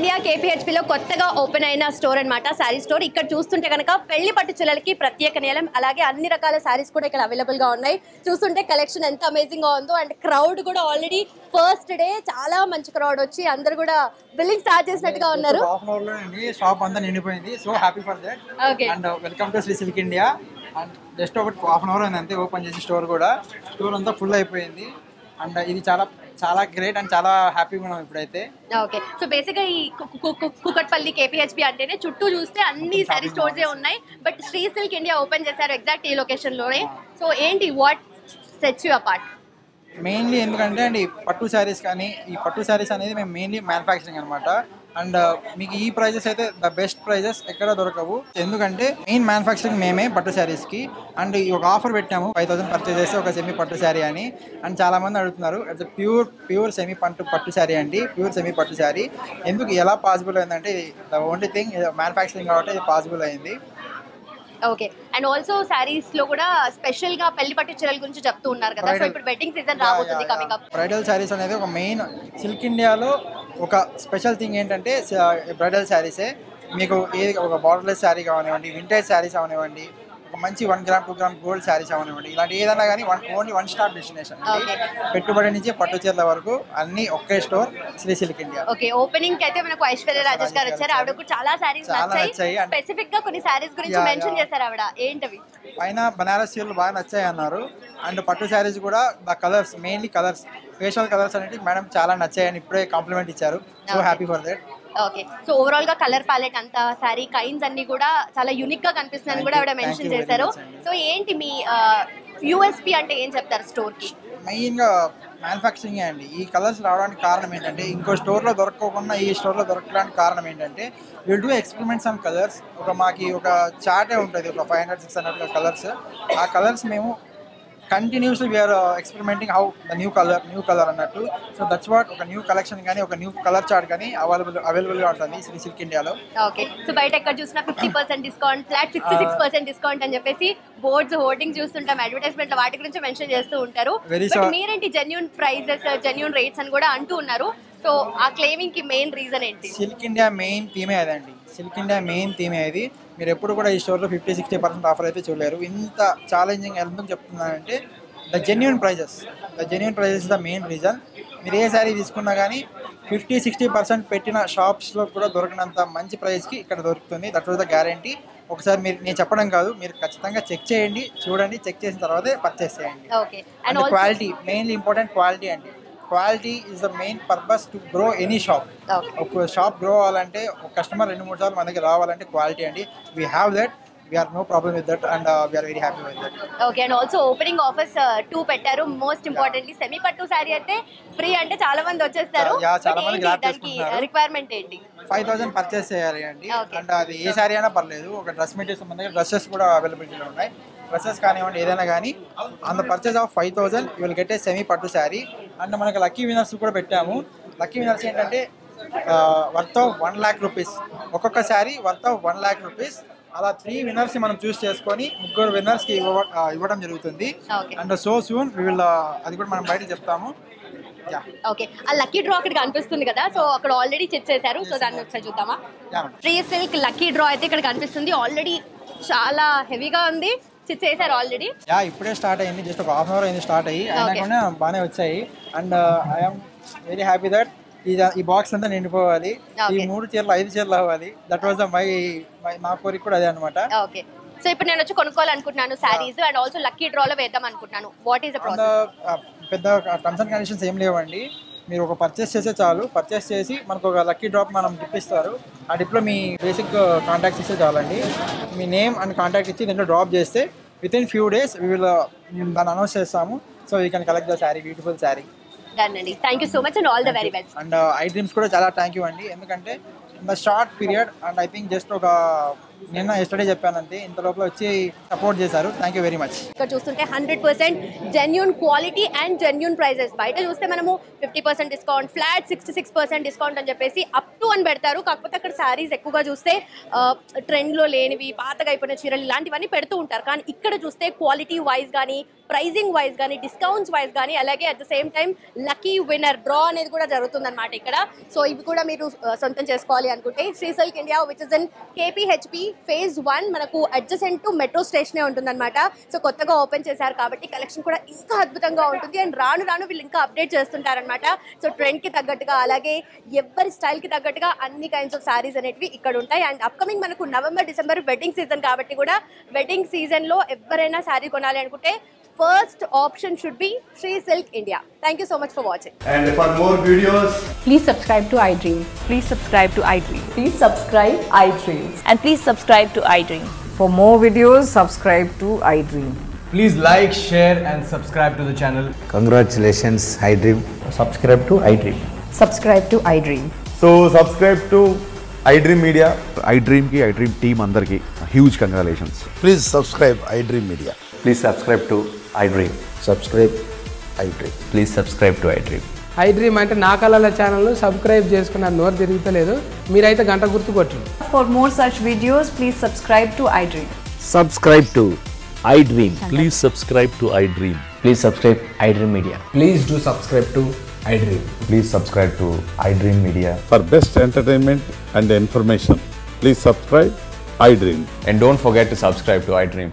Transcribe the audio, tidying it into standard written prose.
India KPHP లో కొత్తగా open అయిన స్టోర్ అన్నమాట, సారీ స్టోర్. ఇక్కడ చూస్తుంటే కనుక పెళ్లి పట్టు చీరలకి ప్రత్యేక నిలయం, అలాగే అన్ని రకాల సారీస్ కూడా ఇక్కడ అవైలబుల్ గా ఉన్నాయి. చూస్తుంటే కలెక్షన్ ఎంత అమేజింగ్ గా ఉందో, అండ్ క్రౌడ్ కూడా ఆల్రెడీ ఫస్ట్ డే చాలా మంచి క్రౌడ్ వచ్చి అందరూ కూడా బిల్లింగ్ స్టార్ట్ చేసినట్టుగా ఉన్నారు. షాప్ అంతా నిండిపోయింది. So happy for that. And welcome to Sri silk India. And just ఒక హాఫ్ అన్ అవర్ అయింది అంతే ఓపెన్ చేసి స్టోర్ కూడా. స్టోర్ అంతా ఫుల్ అయిపోయింది. అండ్ ఇది చాలా చాలా గ్రేట్ అండ్ చాలా హ్యాపీగా ఉన్నాం ఇప్పుడైతే. ఓకే, సో బేసిక్ గా ఈ కుకట్పల్లి KPHP అంటేనే చుట్టూ చూస్తే అన్ని సారీ స్టోర్స్ ఉన్నాయి. But Sri silk India open చేశారు ఎగ్జాక్ట్ ఈ లొకేషన్ లోనే. సో ఏంటి what sets you apart? Mainly ఎందుకంటే అండి పట్టు శారీస్ కానీ, ఈ పట్టు శారీస్ అనేది మేము మెయిన్లీ మ్యానుఫ్యాక్చరింగ్ అనమాట. అండ్ మీకు ఈ ప్రైజెస్ అయితే ద బెస్ట్ ప్రైజెస్ ఎక్కడ దొరకవు. ఎందుకంటే మెయిన్ మ్యానుఫ్యాక్చరింగ్ మేమే పట్టు శారీస్కి. అండ్ ఈ ఒక ఆఫర్ పెట్టాము 5000 పర్చేస్ చేస్తే ఒక సెమీ పట్టు శారీ అని. అండ్ చాలా మంది అడుగుతున్నారు, ఇట్స్ ప్యూర్ సెమీ పట్టు శారీ అండి, ప్యూర్ సెమీ పట్టు శారీ. ఎందుకు ఎలా పాసిబుల్ అయిందంటే ద ఓన్లీ థింగ్ మ్యానుఫ్యాక్చరింగ్ కాబట్టి ఇది పాసిబుల్ అయింది. ఓకే, అండ్ ఆల్సో సారీస్ లో కూడా స్పెషల్ గా పెళ్లి పట్టు చీరల గురించి చెప్తూ ఉన్నారు కదా. సో ఇప్పుడు వెడ్డింగ్ సీజన్ రాబోతుంది కమింగ్ అప్. బ్రైడల్ శారీస్ అనేది ఒక మెయిన్ సిల్క్ ఇండియాలో ఒక స్పెషల్ థింగ్ ఏంటంటే బ్రైడల్ శారీసే. మీకు ఏది ఒక బార్డర్లెస్ శారీ కావనివ్వండి, వింటేజ్ శారీస్ అవనివ్వండి, ఒక మంచి 1 గ్రామ్ 2 గ్రామ్ గోల్డ్ శారీస్ అవనివ్వండి, ఇలాంటి ఏదైనా కానీ ఓన్లీ వన్ స్టాప్ డెస్టినేషన్. పెట్టుబడి నుంచి పట్టు చీరల వరకు అన్ని ఒకే store Sri silk India. Okay, opening కి అయితే మనకు ఐశ్వర్య రాజేష్ గారు వచ్చారు. ఆవిడ కూడా చాలా సారీస్ నచ్చాయి. స్పెసిఫిక్ గా కొన్ని సారీస్ గురించి మెన్షన్ చేశారు ఆవిడ. ఏంటవి? పైన బనారస్ చీరలు బాగా నచ్చాయి అన్నారు. అండ్ పట్టు శారీస్ కూడా the colours, mainly colours, facial colours అనేవి మేడం చాలా నచ్చాయని ఇప్పుడే కాంప్లిమెంట్ ఇచ్చారు. So happy for that. Okay, so overall గా కలర్ ప్యాలెట్ అంతా, సారీ కైన్స్ అన్ని కూడా చాలా యూనిక్ గా కనిపిస్తుందని కూడా ఆవిడ మెన్షన్ చేశారు. సో ఏంటి మీ USP అంటే ఏం చెప్తారు స్టోర్ కి? మెయిన్ గా మ్యానుఫ్యాక్చరింగ్ అండి. ఈ కలర్స్ రావడానికి కారణం ఏంటంటే, ఇంకో స్టోర్ లో దొరకకుండా ఈ స్టోర్ లో దొరకడానికి కారణం ఏంటంటే, will do experiments on colours. మాకి ఒక చార్టే ఉంటుంది, ఒక 500-600 కలర్స్. ఆ కలర్స్ మేము continuously we're experimenting how the new colour అన్నట్టు. సో దట్స్ వాట్ ఒక న్యూ కలెక్షన్ కానీ, ఒక న్యూ కలర్ చార్ట్ కానీ అవైలబుల్ గా ఉంటుంది శ్రీ సిల్క్ ఇండియాలో. ఓకే, సో బయట ఎక్కడ చూసినా 50% డిస్కౌంట్, ఫ్లాట్ 66% డిస్కౌంట్ అని చెప్పేసి బోర్డ్స్ హోర్డింగ్ చూస్తుంటాం, అడ్వర్టైజ్మెంట్ వాటి గురించి మెన్షన్ చేస్తూ ఉంటారు. మీరేంటి జెన్యూన్ ప్రైజెస్, జెన్యూన్ రేట్స్ అని కూడా అంటూ ఉన్నారు. సో ఆ క్లెయిమింగ్ కి మెయిన్ రీజన్ ఏంటి? సిల్క్ ఇండియా మెయిన్ థీమే అదండి. సిల్క్ ఇండియా మెయిన్ థీమే అది. మీరు ఎప్పుడు కూడా ఈ స్టోర్లో 50-60% ఆఫర్ అయితే చూడలేరు. ఇంత ఛాలెంజింగ్ ఎందుకు చెప్తున్నానంటే, the genuine prices is the main reason. మీరు ఏ శారీ తీసుకున్నా కానీ 50-60% పెట్టిన షాప్స్లో కూడా దొరికినంత మంచి ప్రైస్కి ఇక్కడ దొరుకుతుంది. That was the guarantee. ఒకసారి నేను చెప్పడం కాదు, మీరు ఖచ్చితంగా చెక్ చేయండి, చూడండి. చెక్ చేసిన తర్వాతే పర్చేస్ చేయండి. And quality, mainly important quality అండి. Quality is the main purpose to grow any shop. ఒక షాప్ గ్రో అవ్వాలంటే, ఒక కస్టమర్ 2-3 సార్లు మన దగ్గర రావాలంటే క్వాలిటీ అండి. We have that, we are no problem with that, and we are very happy with that. Okay, and also opening offers 2 పెట్టారు. Most importantly semi పట్టు సారీ అయితే ఫ్రీ అంటే చాలా మంది వచ్చేస్తారు. చాలా మంది గ్రాబ్ చేసుకుంటున్నారు. రిక్వైర్మెంట్ ఏంటి? 5000 పర్చేస్ చేయాలి అండి. అండ్ అది ఏ సారీ అయినా పర్లేదు. ఒక డ్రెస్ మెటీరియల్స్ మన దగ్గర డ్రెస్సెస్ కూడా అవైలబిలిటీలో ఉన్నాయి. డ్రెస్సెస్ కానివ్వండి, ఏదైనా కానీ on the purchase of 5000 you will get a semi పట్టు శారీ. అండ్ మనకి లక్కీ విన్నర్స్ కూడా పెట్టాము. లక్కీ విన్నర్స్ ఏంటంటే వర్త్ ఆఫ్ 1 lakh రూపీస్, ఒక్కొక్క sari worth of 1 lakh rupees. అలా 3 విన్నర్స్ మనం చూస్ చేసుకొని 3 విన్నర్స్ కి ఇవ్వడం జరుగుతుంది. And so soon we will, అది కూడా మనం బయట చెప్తాము. ఓకే, ఆ లక్కీ డ్రా అక్కడ కనిపిస్తుంది కదా, సో అక్కడ ఆల్రెడీ చెక్ చేశారు. సో దాన్ని ఒకసారి చూద్దామా? శ్రీ సిల్క్ లక్కీ డ్రా అయితే ఇక్కడ కనిపిస్తుంది. ఆల్రెడీ చాలా హెవీగా ఉంది, చెక్ చేశారు ఆల్రెడీ. ఇప్పుడే స్టార్ట్ అయింది, జస్ట్ ఒక హాఫ్ అన్ అవర్ అయింది స్టార్ట్ అయ్యి. అయినా కూడా బాగానే వచ్చాయి. And I'm very happy that ఈ బాక్స్ అంతా నిండిపోవాలి, ఈ 3 చీరలు 5 చీరలు అవ్వాలి. దట్ వాజ్ మా కోరిక కూడా అదే అనమాట. ఓకే, సో ఇప్పుడు నేను వచ్చి కొనుక్కోవాలనుకుంటున్నాను సారీస్, అండ్ ఆల్సో లక్కీ డ్రాలో వేద్దాం అనుకుంటున్నాను. What is the process? పెద్ద టర్మ్స్ అండ్ కండిషన్స్ ఏం లేవండి. మీరు ఒక పర్చేస్ చేస్తే చాలు. పర్చేస్ చేసి మనకు ఒక లక్కీ డ్రాప్ మనం డిప్ ఇస్తారు. ఆ డిప్లో మీ బేసిక్ కాంటాక్ట్స్ ఇస్తే చాలండి. మీ నేమ్ అండ్ కాంటాక్ట్ ఇచ్చి దీంట్లో డ్రాప్ చేస్తే విత్ ఇన్ ఫ్యూ డేస్ దాన్ని అనౌన్స్ చేస్తాము. So you can collect the saree, beautiful saree. Thank you so much and all the very best. And I dreams కూడా చాలా థ్యాంక్ యూ అండి. ఎందుకంటే in the short period, and I think just ఒక నిన్న yesterday చెప్పానంతే, ఇంత లోపల వచ్చి సపోర్ట్ చేశారు. Thank you very much. ఇక్కడ చూస్తుంటే 100% genuine quality and genuine prices. బయట చూస్తే మనము 50% డిస్కౌంట్, ఫ్లాట్ 66% డిస్కౌంట్ అని చెప్పేసి అప్ టు అని పెడతారు. కాకపోతే అక్కడ శారీస్ ఎక్కువగా చూస్తే ట్రెండ్లో లేనివి, పాతగా అయిపోయిన చీరలు ఇలాంటివన్నీ పెడుతూ ఉంటారు. కానీ ఇక్కడ చూస్తే క్వాలిటీ వైజ్ కానీ, ప్రైజింగ్ వైజ్ కానీ డిస్కౌంట్స్ వైజ్ కానీ అలాగే at the same time lucky winner draw అనేది కూడా జరుగుతుందన్నమాట ఇక్కడ. సో ఇవి కూడా మీరు సొంతం చేసుకోవాలి అనుకుంటే Sri silk India which is in KPHP phase 1 మనకు అడ్జసెంట్ టు మెట్రో స్టేషనే ఉంటుందన్నమాట. సో కొత్తగా ఓపెన్ చేశారు కాబట్టి కలెక్షన్ కూడా ఇంకా అద్భుతంగా ఉంటుంది. అండ్ రాను రాను వీళ్ళు ఇంకా అప్డేట్ చేస్తుంటారనమాట. సో ట్రెండ్కి తగ్గట్టుగా అలాగే ఎవరి స్టైల్కి తగ్గట్టుగా అన్ని కైండ్స్ ఆఫ్ శారీస్ అనేటివి ఇక్కడ ఉంటాయి. అండ్ అప్కమింగ్ మనకు నవంబర్ డిసెంబర్ వెడ్డింగ్ సీజన్ కాబట్టి కూడా వెడ్డింగ్ సీజన్లో ఎవరైనా శారీ కొనాలి అనుకుంటే first option should be Sri Silk India. Thank you so much for watching. And for more videos, Please subscribe to iDream. Please subscribe to iDream. Please subscribe iDream. And please subscribe to iDream. For more videos, subscribe to iDream. please like, share and subscribe to the channel. Congratulations, iDream. Subscribe to iDream. Subscribe to iDream. So subscribe to iDream Media. iDream ki iDream team andarki huge congratulations. Please subscribe iDream Media. Please subscribe to iDream. Subscribe iDream. Please subscribe to iDream. iDream అంటే నా కళల channel subscribe చేసుకున్న నోరు తిరుగుతలేదు, మీరైతే గంట గుర్తు కొట్టండి. For more such videos, please subscribe to iDream. Subscribe to iDream. Please subscribe to iDream. Please subscribe iDream Media. Please do subscribe to iDream. Please subscribe to iDream Media. For best entertainment and information, please subscribe iDream. And don't forget to subscribe to iDream.